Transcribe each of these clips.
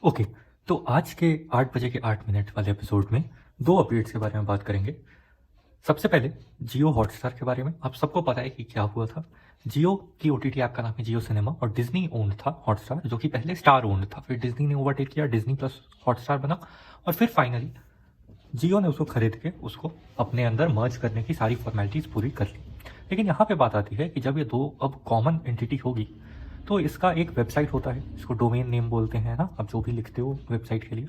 Okay, तो आज के 8 बजे के 8 मिनट वाले एपिसोड में 2 अपडेट्स के बारे में बात करेंगे। सबसे पहले जियो हॉटस्टार के बारे में। आप सबको पता है कि क्या हुआ था। जियो की ओटीटी ऐप का नाम है जियो सिनेमा और डिज्नी ओन्ड था हॉटस्टार, जो कि पहले स्टार ओन्ड था। फिर डिज्नी ने ओवरटेक किया, डिज्नी प्लस हॉटस्टार बना और फिर फाइनली जियो ने उसको खरीद के उसको अपने अंदर मर्ज करने की सारी फॉर्मेलिटीज़ पूरी कर ली। लेकिन यहाँ पे बात आती है कि जब ये दो अब कॉमन एंटिटी होगी तो इसका एक वेबसाइट होता है, इसको डोमेन नेम बोलते हैं ना, आप जो भी लिखते हो वेबसाइट के लिए,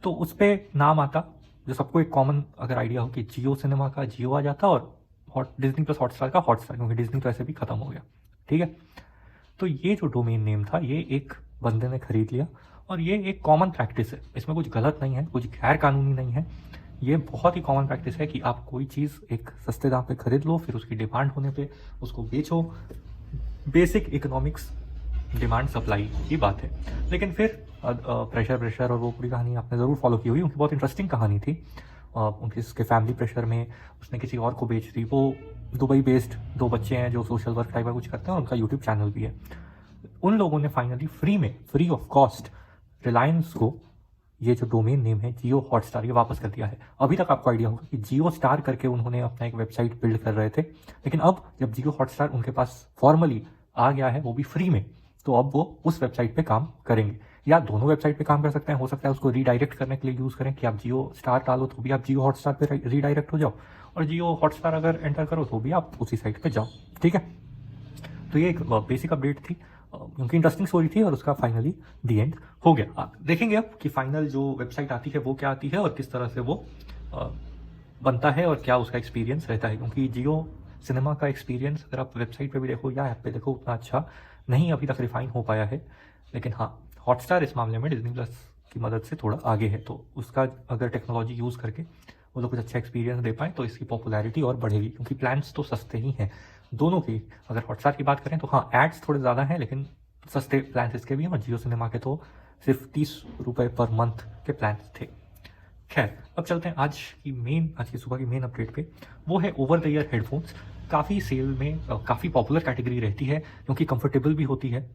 तो उस पर नाम आता, जो सबको एक कॉमन अगर आइडिया हो कि जियो सिनेमा का जियो आ जाता और डिज्नी प्लस हॉटस्टार का हॉटस्टार, क्योंकि डिज्नी तो ऐसे भी खत्म हो गया। ठीक है, तो ये जो डोमेन नेम था ये एक बंदे ने खरीद लिया और ये एक कॉमन प्रैक्टिस है, इसमें कुछ गलत नहीं है, कुछ गैर कानूनी नहीं है। ये बहुत ही कॉमन प्रैक्टिस है कि आप कोई चीज़ एक सस्ते दाम पे खरीद लो, फिर उसकी डिमांड होने पे उसको बेचो। बेसिक इकोनॉमिक्स डिमांड सप्लाई की बात है। लेकिन फिर प्रेशर और वो पूरी कहानी आपने ज़रूर फॉलो की हुई, उनकी बहुत इंटरेस्टिंग कहानी थी। उनकी उसके फैमिली प्रेशर में उसने किसी और को बेच दी। वो दुबई बेस्ड 2 बच्चे हैं जो सोशल वर्क टाइप का कुछ करते हैं और उनका यूट्यूब चैनल भी है। उन लोगों ने finally free of cost Reliance को ये जो डोमेन नेम है जियो हॉटस्टार ये वापस कर दिया है। अभी तक आपको आइडिया होगा कि जियो स्टार करके उन्होंने अपना एक वेबसाइट बिल्ड कर रहे थे, लेकिन अब जब जियो हॉटस्टार उनके पास फॉर्मली आ गया है, वो भी फ्री में, तो अब वो उस वेबसाइट पे काम करेंगे। या दोनों वेबसाइट पे काम कर सकते हैं, हो सकता है उसको रीडायरेक्ट करने के लिए यूज़ करें कि आप जियो स्टार डालो तो भी आप जियो हॉटस्टार पे रीडायरेक्ट हो जाओ, और जियो हॉटस्टार अगर एंटर करो तो भी आप उसी साइट पे जाओ। ठीक है, तो ये एक बेसिक अपडेट थी, क्योंकि इंटरेस्टिंग स्टोरी थी और उसका फाइनली दी एंड हो गया। आप देखेंगे अब कि फाइनल जो वेबसाइट आती है वो क्या आती है और किस तरह से वो बनता है और क्या उसका एक्सपीरियंस रहता है, क्योंकि जियो सिनेमा का एक्सपीरियंस अगर आप वेबसाइट पे भी देखो या ऐप पे देखो उतना अच्छा नहीं अभी तक रिफाइन हो पाया है। लेकिन हाँ, हॉटस्टार इस मामले में डिज्नी प्लस की मदद से थोड़ा आगे है, तो उसका अगर टेक्नोलॉजी यूज़ करके वो लोग कुछ अच्छा एक्सपीरियंस दे पाए तो इसकी पॉपुलैरिटी और बढ़ेगी, क्योंकि प्लान्स तो सस्ते ही हैं दोनों की। अगर हॉटस्टार की बात करें तो हाँ, एड्स थोड़े ज़्यादा हैं, लेकिन सस्ते प्लान इसके भी हैं, और जियो सिनेमा के तो सिर्फ 30 रुपये पर मंथ के प्लान थे। खैर, अब चलते हैं आज की सुबह की मेन अपडेट पे। वो है ओवर द ईयर हेडफोन्स। काफ़ी सेल में काफ़ी पॉपुलर कैटेगरी रहती है, क्योंकि कंफर्टेबल भी होती है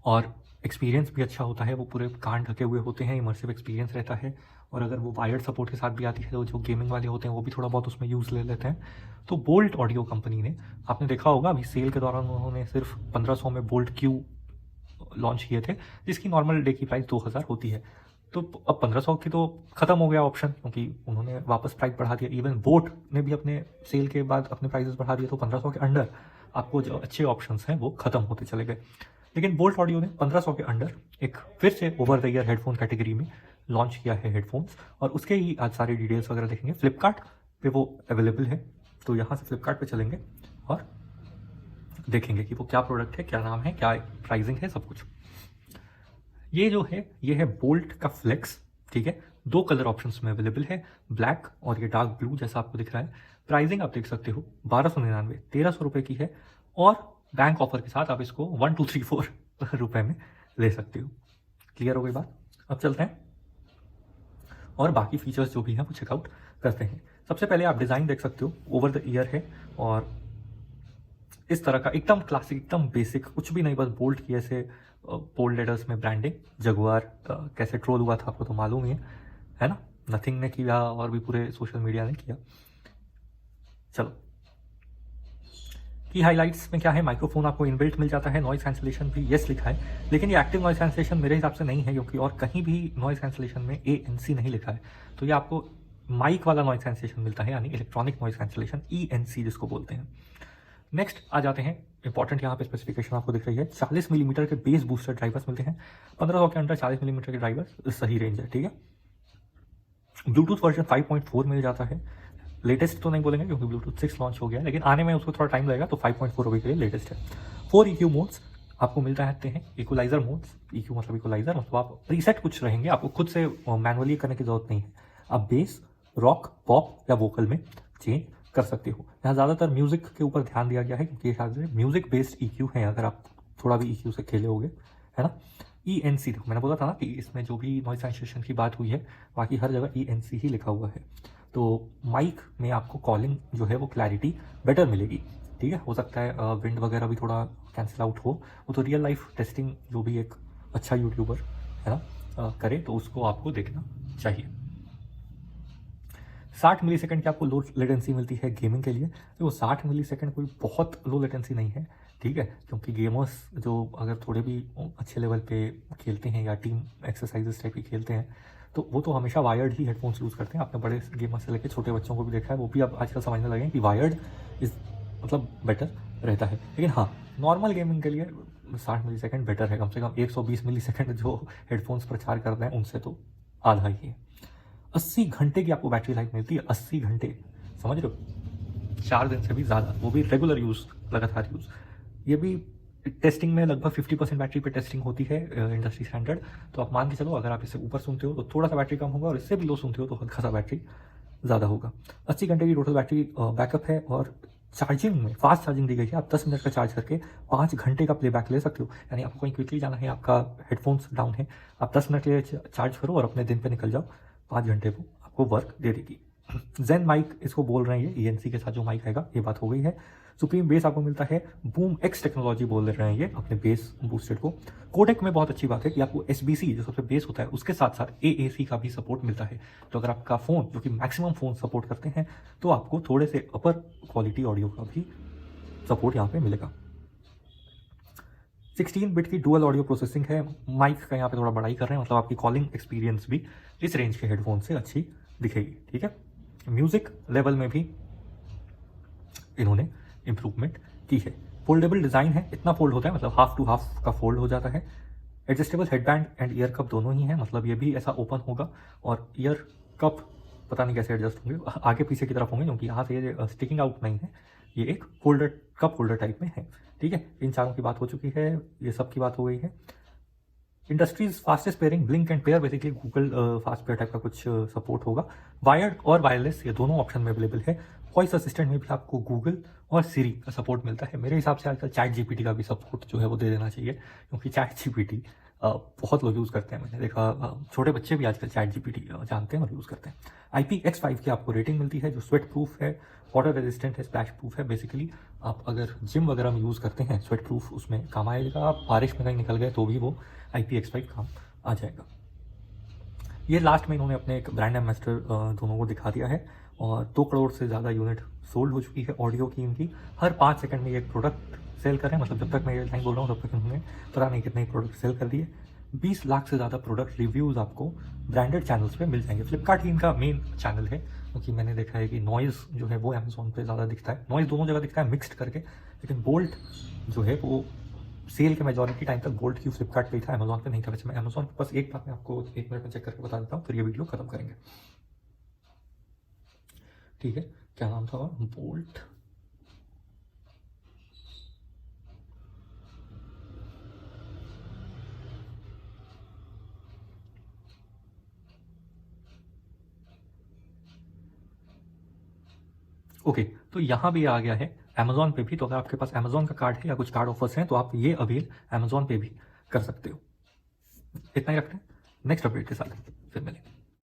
और एक्सपीरियंस भी अच्छा होता है। वो पूरे कान ढके हुए होते हैं, इमर्सिव एक्सपीरियंस रहता है, और अगर वो वायर्ड सपोर्ट के साथ भी आती है तो जो गेमिंग वाले होते हैं वो भी थोड़ा बहुत उसमें यूज़ ले लेते हैं। तो बोल्ट ऑडियो कंपनी ने, आपने देखा होगा अभी सेल के दौरान उन्होंने सिर्फ 1500 में बोल्ट क्यू लॉन्च किए थे, जिसकी नॉर्मल डे की प्राइस 2000 होती है। तो अब 1500 की तो ख़त्म हो गया ऑप्शन, क्योंकि उन्होंने वापस प्राइस बढ़ा दिया। इवन बोट ने भी अपने सेल के बाद अपने प्राइसेस बढ़ा दिए, तो 1500 के अंडर आपको जो अच्छे ऑप्शंस हैं वो ख़त्म होते चले गए। लेकिन बोल्ट ऑडियो ने 1500 के अंडर एक फिर से over the ear headphone category में लॉन्च किया है हेडफोन्स, और उसके ही आज सारे डिटेल्स वगैरह देखेंगे। फ्लिपकार्ट पे वो अवेलेबल है, तो यहाँ से फ्लिपकार्ट पे चलेंगे और देखेंगे कि वो क्या प्रोडक्ट है, क्या नाम है, क्या प्राइसिंग है, सब कुछ। ये जो है ये है बोल्ट का फ्लेक्स। ठीक है, 2 कलर ऑप्शंस में अवेलेबल है, ब्लैक और ये डार्क ब्लू जैसा आपको दिख रहा है। प्राइसिंग आप देख सकते हो 1299 1300 रुपये की है, और बैंक ऑफर के साथ आप इसको 1234 रुपये में ले सकते हो। क्लियर हो गई बात। अब चलते हैं और बाकी फीचर्स जो भी हैं वो चेकआउट करते हैं। सबसे पहले आप डिज़ाइन देख सकते हो, ओवर द ईयर है और इस तरह का एकदम क्लासिक, एकदम बेसिक, कुछ भी नहीं, बस बोल्ट की ऐसे बोल्ड लेटर्स में ब्रांडिंग। जगुआर कैसे ट्रोल हुआ था आपको तो मालूम ही है ना, नथिंग ने किया और भी पूरे सोशल मीडिया ने किया। चलो, की हाइलाइट्स में क्या है, माइक्रोफोन आपको इनबिल्ट मिल जाता है, नॉइज कैंसिलेशन भी येस लिखा है, लेकिन ये एक्टिव नॉइज कैंसिलेशन मेरे हिसाब से नहीं है, क्योंकि और कहीं भी नॉइज कैंसिलेशन में ANC नहीं लिखा है। तो ये आपको माइक वाला नॉइज कैंसिलेशन मिलता है, यानी इलेक्ट्रॉनिक नॉइज कैंसिलेशन, ENC जिसको बोलते हैं। नेक्स्ट आ जाते हैं, इंपॉर्टेंट यहाँ पे स्पेसिफिकेशन आपको दिख रही है, 40 मिलीमीटर के बेस बूस्टर ड्राइवर्स मिलते हैं। 1500 के अंदर 40 मिलीमीटर के ड्राइवर्स सही रेंज है। ठीक है, ब्लूटूथ वर्जन 5.4 मिल जाता है। लेटेस्ट तो नहीं बोलेंगे क्योंकि ब्लूटूथ 6 लॉन्च हो गया है, लेकिन आने में उसको थोड़ा टाइम लगेगा, तो 5.4 अभी के लिए लेटेस्ट है। 4 EQ मोड्स आपको मिल जाते हैं, इक्वलाइजर मोड्स, EQ मतलब इक्वलाइजर, मतलब आप प्रीसेट कुछ रहेंगे, आपको खुद से मैनुअली करने की जरूरत नहीं है। आप बेस, रॉक, पॉप या वोकल में चेंज कर सकते हो। यहाँ ज़्यादातर म्यूजिक के ऊपर ध्यान दिया गया है, क्योंकि ये शायद म्यूजिक बेस्ड EQ है, अगर आप थोड़ा भी EQ से खेले होगे, है ना। ENC देखो, मैंने बोला था ना कि इसमें जो भी नॉइज कैंसिलेशन की बात हुई है, बाकी हर जगह ENC ही लिखा हुआ है। तो माइक में आपको कॉलिंग जो है वो क्लैरिटी बेटर मिलेगी। ठीक है, हो सकता है विंड वगैरह भी थोड़ा कैंसिल आउट हो, वो तो रियल लाइफ टेस्टिंग जो भी एक अच्छा यूट्यूबर है ना, करे तो उसको आपको देखना चाहिए। 60 मिली सेकेंड की आपको लो लेटेंसी मिलती है गेमिंग के लिए। तो 60 मिली सेकेंड कोई बहुत लो लेटेंसी नहीं है, ठीक है, क्योंकि गेमर्स जो अगर थोड़े भी अच्छे लेवल पे खेलते हैं या टीम एक्सरसाइजेस टाइप की खेलते हैं तो वो तो हमेशा वायर्ड ही हेडफोन्स यूज़ करते हैं। आपने बड़े गेमर्स से लेकर छोटे बच्चों को भी देखा है, वो भी अब आजकल समझने लगे हैं कि वायर्ड इज़ मतलब बेटर रहता है। लेकिन हाँ, नॉर्मल गेमिंग के लिए 60 मिली सेकेंड बेटर है। कम से कम 120 मिली सेकेंड जो हेडफोन्स प्रचार करते हैं उनसे तो आधा ही है। 80 घंटे की आपको बैटरी लाइफ मिलती है, 80 घंटे, समझ रहे हो, 4 दिन से भी ज़्यादा, वो भी रेगुलर यूज़, लगातार यूज़। ये भी टेस्टिंग में लगभग 50% बैटरी पे टेस्टिंग होती है इंडस्ट्री स्टैंडर्ड। तो आप मान के चलो अगर आप इससे ऊपर सुनते हो तो थोड़ा सा बैटरी कम होगा, और इससे भी लो सुनते हो तो हल्का सा बैटरी ज़्यादा होगा। 80 घंटे की टोटल बैटरी बैकअप है, और चार्जिंग में फास्ट चार्जिंग दी गई है। आप 10 मिनट का चार्ज करके 5 घंटे का प्लेबैक ले सकते हो। यानी आपको कहीं क्विकली जाना है, आपका हेडफोन्स डाउन है, आप 10 मिनट के लिए चार्ज करो और अपने दिन पे निकल जाओ, 5 घंटे वो आपको वर्क दे देगी। जेन माइक इसको बोल रहे हैं, ये ENC के साथ जो माइक आएगा, ये बात हो गई है। सुप्रीम बेस आपको मिलता है, बूम एक्स टेक्नोलॉजी बोल रहे हैं ये अपने बेस बूस्टेड को। कोडेक में बहुत अच्छी बात है कि आपको SBC जो सबसे बेस होता है उसके साथ साथ AAC का भी सपोर्ट मिलता है। तो अगर आपका फ़ोन, जो कि मैक्सिमम फ़ोन सपोर्ट करते हैं, तो आपको थोड़े से अपर क्वालिटी ऑडियो का भी सपोर्ट यहाँ पे मिलेगा। 16 बिट की डुअल ऑडियो प्रोसेसिंग है। माइक का यहाँ पे थोड़ा बड़ाई कर रहे हैं, मतलब आपकी कॉलिंग एक्सपीरियंस भी इस रेंज के हेडफोन से अच्छी दिखेगी, ठीक है। म्यूजिक लेवल में भी इन्होंने इम्प्रूवमेंट की है। फोल्डेबल डिज़ाइन है, इतना फोल्ड होता है, मतलब हाफ टू हाफ का फोल्ड हो जाता है। Adjustable headband and year cup दोनों ही हैं, मतलब ये भी ऐसा ओपन होगा, और ईयर कप पता नहीं कैसे एडजस्ट होंगे, आगे पीछे की तरफ होंगे, क्योंकि यहाँ से ये स्टिकिंग आउट नहीं है, ये एक फोल्डर कप होल्डर टाइप में है, ठीक है। इन चारों की बात हो चुकी है, ये सब की बात हो गई है। Industries fastest pairing, blink and pair, basically Google fast pair type का कुछ सपोर्ट होगा। वायर्ड और वायरलेस ये दोनों ऑप्शन में अवेलेबल है। वॉइस असिस्टेंट में भी आपको गूगल और सिरी का सपोर्ट मिलता है। मेरे हिसाब से आजकल चैट GPT का भी सपोर्ट जो है वो दे देना चाहिए, क्योंकि चैट GPT बहुत लोग यूज़ करते हैं। मैंने देखा छोटे बच्चे भी आजकल चैट GPT जानते हैं और यूज़ करते हैं। IPX5 की आपको रेटिंग मिलती है, जो स्वेट प्रूफ है, वाटर रेजिस्टेंट है, स्प्लैश प्रूफ है। बेसिकली आप अगर जिम वगैरह में यूज़ करते हैं, स्वेट प्रूफ उसमें काम आएगा। आप बारिश में कहीं निकल गए तो भी वो IPX5 काम आ जाएगा। ये लास्ट में इन्होंने अपने एक ब्रांड एम्बेसडर दोनों को दिखा दिया है, और 2 करोड़ से ज़्यादा यूनिट सोल्ड हो चुकी है ऑडियो की इनकी। हर 5 सेकंड में ये एक प्रोडक्ट सेल करें, मतलब जब तक मैं ये लाइन बोल रहा हूँ तब तक इन्होंने पता नहीं कितने प्रोडक्ट सेल कर दिए। 20 लाख से ज़्यादा प्रोडक्ट रिव्यूज़ आपको ब्रांडेड चैनल्स पे मिल जाएंगे। फ्लिपकार्ट ही इनका मेन चैनल है, क्योंकि मैंने देखा है कि नॉइज़ जो है वो अमेजोन पे ज़्यादा दिखता है। नॉइज़ दोनों जगह दिखता है मिक्स्ड करके, लेकिन बोल्ट जो है वो सेल के मेजॉरिटी टाइम तक बोल्ट की फ्लिपकार्ट पे ही था, अमेजोन पे नहीं था। वैसे मैं अमेजोन पे बस एक बात मैं आपको 1 मिनट में चेक करके बता देता हूँ, फिर ये वीडियो खत्म करेंगे, ठीक है। क्या नाम था, बोल्ट, ओके। तो यहाँ भी आ गया है अमेजोन पे भी। तो अगर आपके पास अमेजोन का कार्ड है या कुछ कार्ड ऑफर्स हैं तो आप ये अवेल अमेजोन पे भी कर सकते हो। इतना ही रखते हैं, नेक्स्ट अपडेट के साथ फिर मिलेंगे।